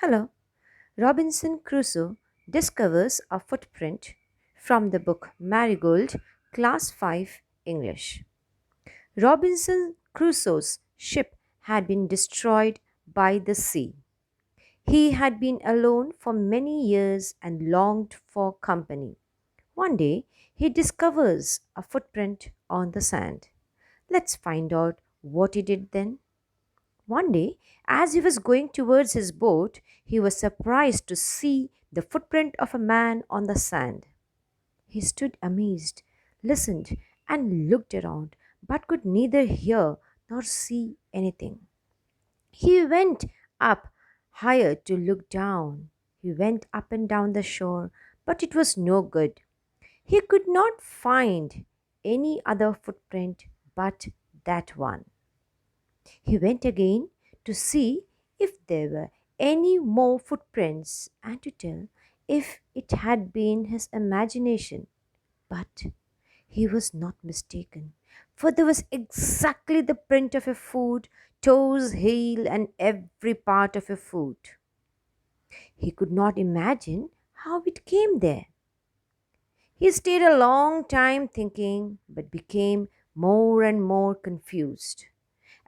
Hello. Robinson Crusoe discovers a footprint from the book Marigold, Class 5 English. Robinson Crusoe's ship had been destroyed by the sea. He had been alone for many years and longed for company. One day, he discovers a footprint on the sand. Let's find out what he did then. One day, as he was going towards his boat, he was surprised to see the footprint of a man on the sand. He stood amazed, listened, and looked around, but could neither hear nor see anything. He went up higher to look down. He went up and down the shore, but it was no good. He could not find any other footprint but that one. He went again to see if there were any more footprints and to tell if it had been his imagination. But he was not mistaken, for there was exactly the print of a foot, toes, heel, and every part of a foot. He could not imagine how it came there. He stayed a long time thinking, but became more and more confused.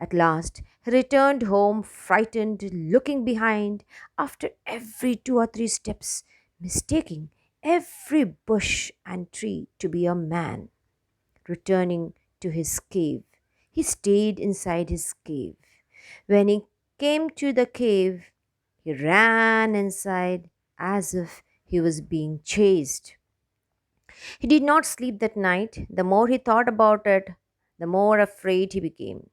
At last, he returned home frightened, looking behind after every 2 or 3 steps, mistaking every bush and tree to be a man. Returning to his cave, he stayed inside his cave. When he came to the cave, he ran inside as if he was being chased. He did not sleep that night. The more he thought about it, the more afraid he became.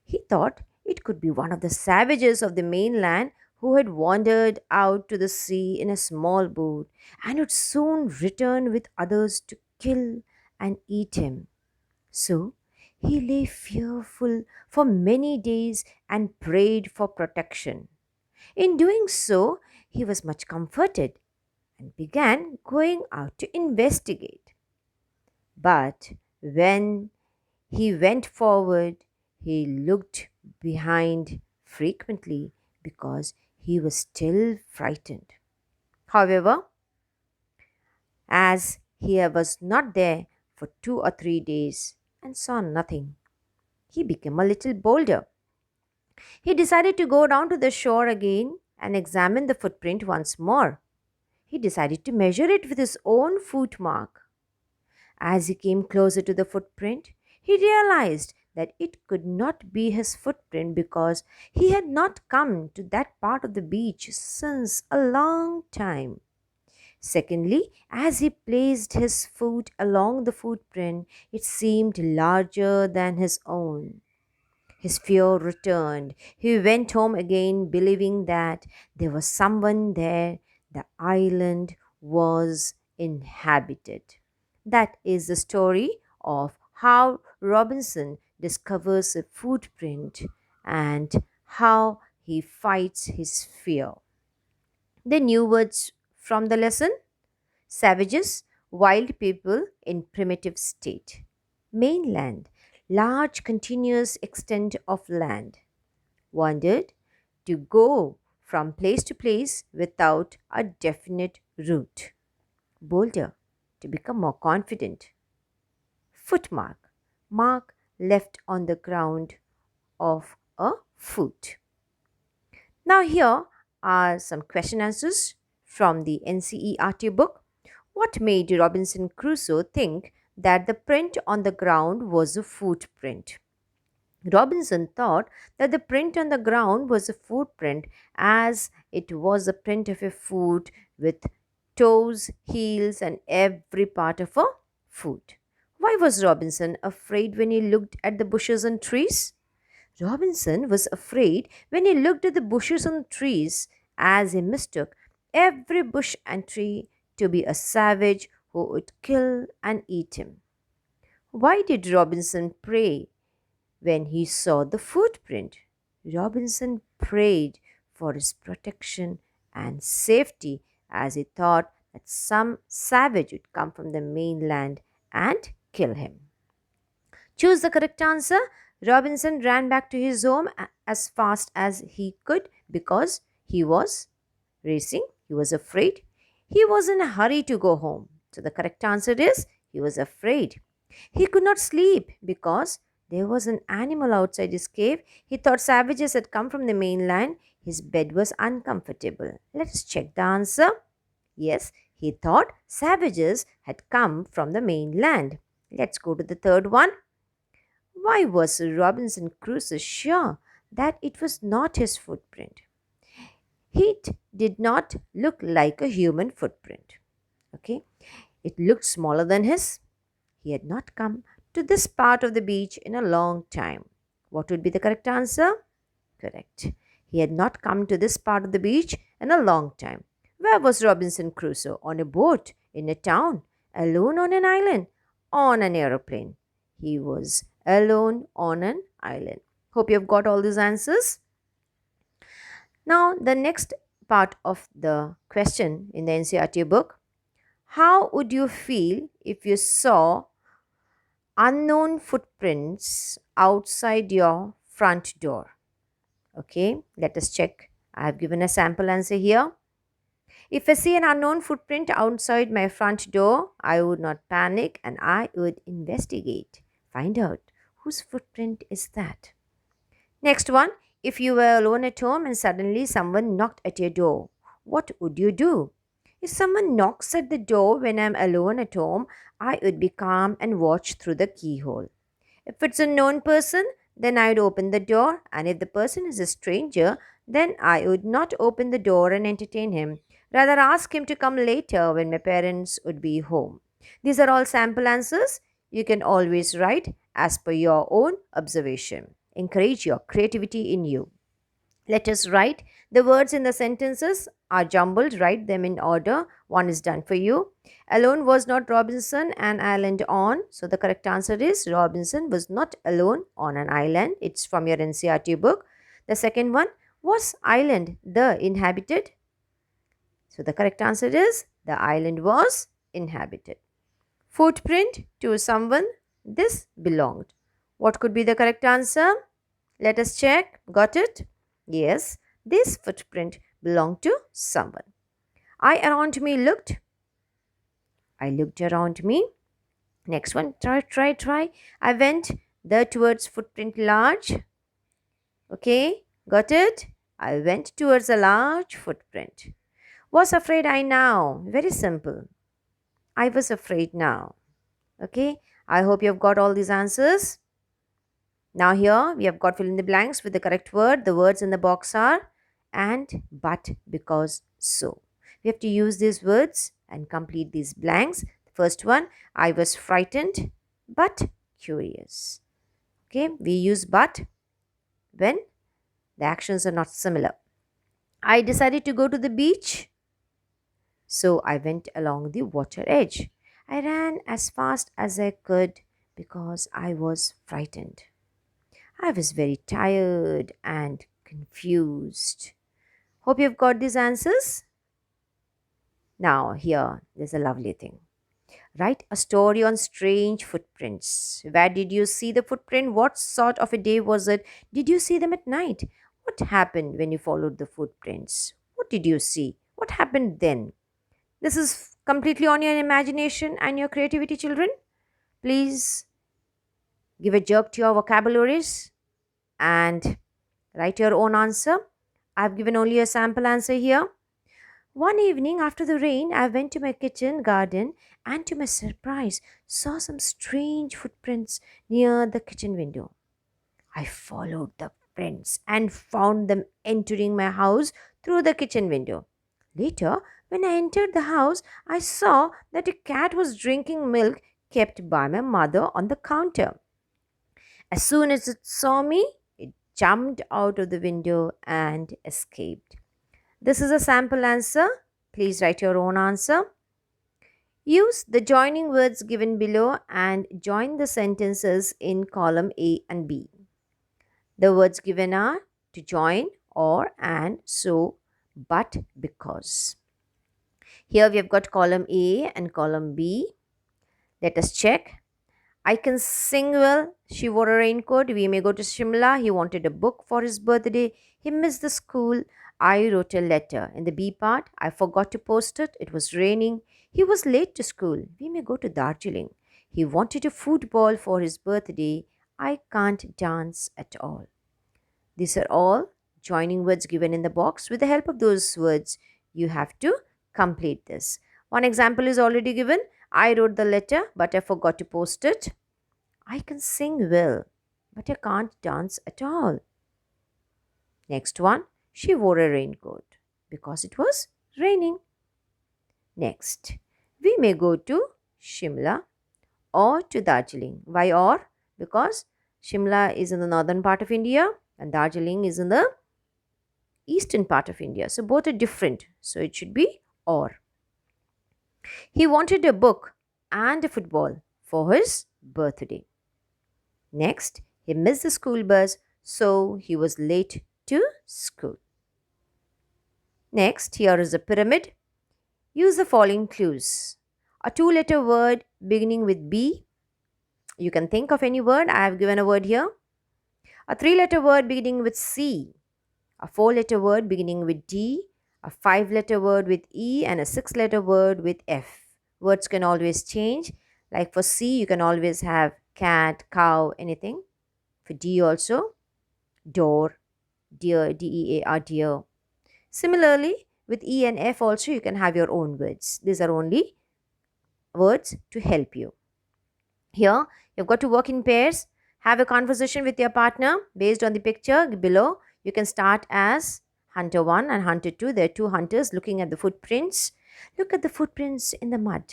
He thought it could be one of the savages of the mainland who had wandered out to the sea in a small boat and would soon return with others to kill and eat him. So he lay fearful for many days and prayed for protection. In doing so, he was much comforted and began going out to investigate. But when he went forward, he looked behind frequently because he was still frightened. However, as he was not there for 2 or 3 days and saw nothing, he became a little bolder. He decided to go down to the shore again and examine the footprint once more. He decided to measure it with his own foot mark. As he came closer to the footprint, he realized that it could not be his footprint because he had not come to that part of the beach since a long time. Secondly, as he placed his foot along the footprint, it seemed larger than his own. His fear returned. He went home again, believing that there was someone there. The island was inhabited. That is the story of how Robinson discovers a footprint and how he fights his fear. The new words from the lesson: savages, wild people in primitive state. Mainland, large continuous extent of land. Wandered, to go from place to place without a definite route. Bolder, to become more confident. Footmark, mark left on the ground of a foot. Now, here are some question answers from the NCERT book. What made Robinson Crusoe think that the print on the ground was a footprint? Robinson thought that the print on the ground was a footprint as it was the print of a foot with toes, heels, and every part of a foot. Why was Robinson afraid when he looked at the bushes and trees? Robinson was afraid when he looked at the bushes and trees as he mistook every bush and tree to be a savage who would kill and eat him. Why did Robinson pray when he saw the footprint? Robinson prayed for his protection and safety as he thought that some savage would come from the mainland and kill him. Choose the correct answer. Robinson ran back to his home as fast as he could because He was racing. He was afraid. He was in a hurry to go home. So the correct answer is he was afraid. He could not sleep because there was an animal outside his cave. He thought savages had come from the mainland. His bed was uncomfortable. Let us check the answer. Yes, he thought savages had come from the mainland. Let's go to the third one. Why was Robinson Crusoe sure that it was not his footprint? It did not look like a human footprint. Okay, it looked smaller than his. He had not come to this part of the beach in a long time. What would be the correct answer? Correct. He had not come to this part of the beach in a long time. Where was Robinson Crusoe? On a boat, in a town, alone on an island, on an aeroplane. He was alone on an island. Hope you have got all these answers. Now, the next part of the question in the NCERT book. How would you feel if you saw unknown footprints outside your front door? Okay, let us check. I have given a sample answer here. If I see an unknown footprint outside my front door, I would not panic and I would investigate. Find out whose footprint is that. Next one, if you were alone at home and suddenly someone knocked at your door, what would you do? If someone knocks at the door when I'm alone at home, I would be calm and watch through the keyhole. If it's a known person, then I would open the door, and if the person is a stranger, then I would not open the door and entertain him. Rather, ask him to come later when my parents would be home. These are all sample answers. You can always write as per your own observation. Encourage your creativity in you. Let us write. The words in the sentences are jumbled. Write them in order. One is done for you. Alone was not Robinson an island on. So the correct answer is Robinson was not alone on an island. It's from your NCERT book. The second one, was island the inhabited? So the correct answer is the island was inhabited. Footprint to someone, this belonged. What could be the correct answer? Let us check. Got it? Yes, this footprint belonged to someone. I around me looked. I looked around me. Next one, try. I went there towards footprint large. Okay, got it? I went towards a large footprint. Was afraid I now. Very simple. I was afraid now. Okay, I hope you have got all these answers. Now here we have got fill in the blanks with the correct word. The words in the box are and, but, because, so. We have to use these words and complete these blanks. The first one, I was frightened but curious. Okay, we use but when the actions are not similar. I decided to go to the beach, so I went along the water edge. I ran as fast as I could because I was frightened. I was very tired and confused. Hope you've got these answers. Now, here, there's a lovely thing. Write a story on strange footprints. Where did you see the footprint? What sort of a day was it? Did you see them at night? What happened when you followed the footprints? What did you see? What happened then? This is completely on your imagination and your creativity, children. Please give a jerk to your vocabularies and write your own answer. I've given only a sample answer here. One evening after the rain, I went to my kitchen garden and to my surprise saw some strange footprints near the kitchen window. I followed the prints and found them entering my house through the kitchen window. Later, when I entered the house, I saw that a cat was drinking milk kept by my mother on the counter. As soon as it saw me, it jumped out of the window and escaped. This is a sample answer. Please write your own answer. Use the joining words given below and join the sentences in column A and B. The words given are to join, or, and, so, but, because. Here we have got column A and column B. Let us check. I can sing well. She wore a raincoat. We may go to Shimla. He wanted a book for his birthday. He missed the school. I wrote a letter. In the B part, I forgot to post it. It was raining. He was late to school. We may go to Darjeeling. He wanted a football for his birthday. I can't dance at all. These are all joining words given in the box. With the help of those words, you have to complete this. One example is already given. I wrote the letter, but I forgot to post it. I can sing well, but I can't dance at all. Next one, she wore a raincoat because it was raining. Next, we may go to Shimla or to Darjeeling. Why or? Because Shimla is in the northern part of India and Darjeeling is in the eastern part of India. So both are different. So it should be or. He wanted a book and a football for his birthday. Next, he missed the school bus, so he was late to school. Next, here is a pyramid. Use the following clues. A two-letter word beginning with B. You can think of any word. I have given a word here. A three-letter word beginning with C. A four-letter word beginning with D. A five-letter word with E. And a six-letter word with F. Words can always change. Like for C, you can always have cat, cow, anything. For D also, door, deer, D-E-A-R, deer. Similarly, with E and F also, you can have your own words. These are only words to help you. Here, you've got to work in pairs. Have a conversation with your partner based on the picture below. You can start as Hunter 1 and Hunter 2. There are two hunters looking at the footprints. Look at the footprints in the mud.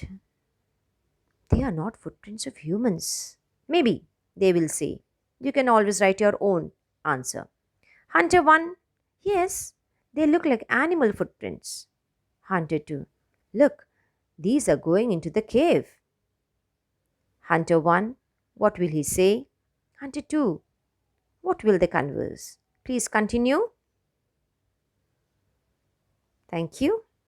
They are not footprints of humans. Maybe, they will say. You can always write your own answer. Hunter 1, yes, they look like animal footprints. Hunter 2, look, these are going into the cave. Hunter 1, what will he say? Hunter 2, what will they converse? Please continue. Thank you.